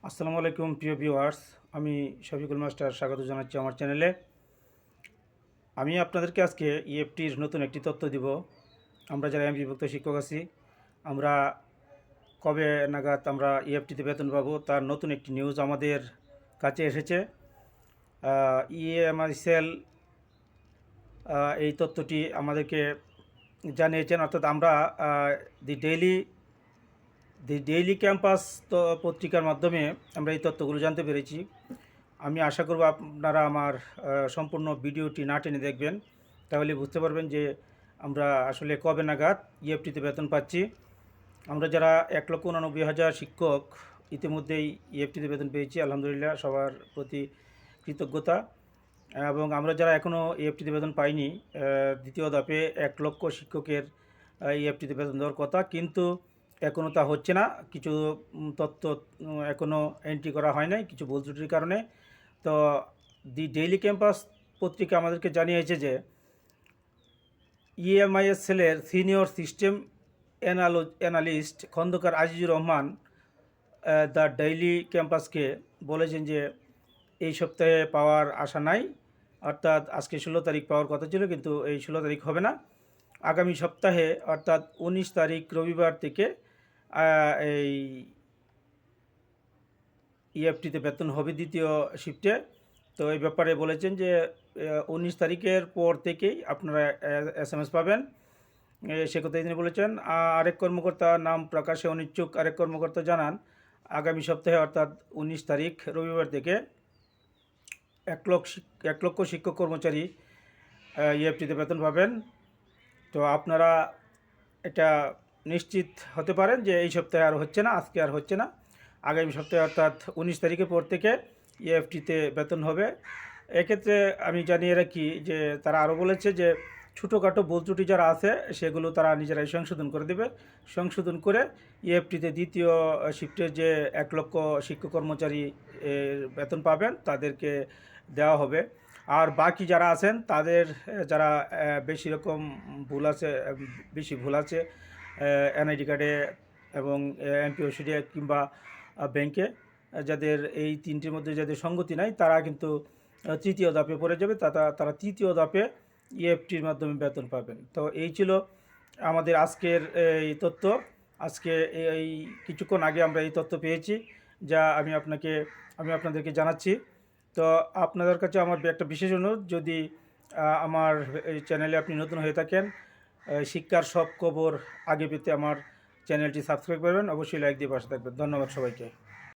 আসসালামু আলাইকুম প্রিয় ভিউয়ার্স, আমি শফিকুল মাস্টার স্বাগত জানাচ্ছি আমার চ্যানেলে। আমি আপনাদেরকে আজকে ইএফটির নতুন একটি তথ্য দিব। আমরা যারা এমপিভুক্ত শিক্ষক আছি, আমরা কবে নাগাদ আমরা ইএফটিতে বেতন পাবো তার নতুন একটি নিউজ আমাদের কাছে এসেছে। ইএমআইসেল এই তথ্যটি আমাদেরকে জানিয়েছেন, অর্থাৎ আমরা দি ডেইলি ক্যাম্পাস পত্রিকার মাধ্যমে আমরা এই তথ্যগুলো জানতে পেরেছি। আমি আশা করব আপনারা আমার সম্পূর্ণ ভিডিওটি না টেনে দেখবেন, তাহলে বুঝতে পারবেন যে আমরা আসলে কবে নাগাদ ইএফটিতে বেতন পাচ্ছি। আমরা যারা 1,89,000 শিক্ষক ইতিমধ্যেই ইএফটিতে বেতন পেয়েছি, আলহামদুলিল্লাহ, সবার প্রতি কৃতজ্ঞতা। এবং আমরা যারা এখনও ইএফটিতে বেতন পাইনি, দ্বিতীয় ধাপে 1 লক্ষ শিক্ষকের ইএফটিতে বেতন দেওয়ার কথা, কিন্তু এখনও তা হচ্ছে না। কিছু তথ্য এখনও এন্ট্রি করা হয় নাই কিছু ভুল ত্রুটির কারণে। তো দি ডেইলি ক্যাম্পাস পত্রিকা আমাদেরকে জানিয়েছে যে ইএমআইএসএলের senior system analyst Khandakar Azizur Rahman the daily ক্যাম্পাসকে বলেছেন যে এই সপ্তাহে পাওয়ার আশা নাই, অর্থাৎ আজকে 16 তারিখ পাওয়ার কথা ছিল, কিন্তু এই 16 তারিখ হবে না। আগামী সপ্তাহে অর্থাৎ 19 তারিখ রবিবার থেকে এই ইএফটিতে বেতন হবে দ্বিতীয় শিফটে। তো এই ব্যাপারে বলেছেন যে 19 তারিখের পর থেকেই আপনারা SMS পাবেন, সে কথাই তিনি বলেছেন। আরেক কর্মকর্তা, নাম প্রকাশে অনিচ্ছুক আরেক কর্মকর্তা জানান, আগামী সপ্তাহে অর্থাৎ 19 তারিখ রবিবার থেকে 1 লক্ষ শিক্ষক কর্মচারী ইএফটিতে বেতন পাবেন। তো আপনারা এটা নিশ্চিত হতে পারেন যে এই সপ্তাহে আর হচ্ছে না, আজকে আর হচ্ছে না। আগামী সপ্তাহে অর্থাৎ 19 তারিখের পর থেকে ইএফটিতে বেতন হবে। এক্ষেত্রে আমি জানিয়ে রাখি যে তারা আরও বলেছে যে ছোটোখাটো ভুল ত্রুটি যারা আছে সেগুলো তারা নিজেরাই সংশোধন করে দেবে। সংশোধন করে ইএফটিতে দ্বিতীয় শিফটের যে 1 লক্ষ শিক্ষক কর্মচারী বেতন পাবেন তাদেরকে দেওয়া হবে। আর বাকি যারা আছেন তাদের যারা বেশি রকম বেশি ভুল আছে এনআইডি কার্ডে এবং এমপিওসিডি কিংবা ব্যাংকে, যাদের এই তিনটির মধ্যে যাদের সঙ্গতি নাই, তারা কিন্তু তৃতীয় ধাপে পড়ে যাবে। তারা তৃতীয় ধাপে ইএফটির মাধ্যমে বেতন পাবেন। তো এই ছিল আমাদের আজকের এই তথ্য। আজকে এই কিছুক্ষণ আগে আমরা এই তথ্য পেয়েছি, যা আমি আপনাদেরকে জানাচ্ছি। তো আপনাদের কাছে আমার একটা বিশেষ অনুরোধ, যদি আমার এই চ্যানেলে আপনি নতুন হয়ে থাকেন, শিক্ষার সব খবর আগে পেতে আমার চ্যানেলটি সাবস্ক্রাইব করবেন, অবশ্যই লাইক দিয়ে পাশে থাকবেন। ধন্যবাদ সবাইকে।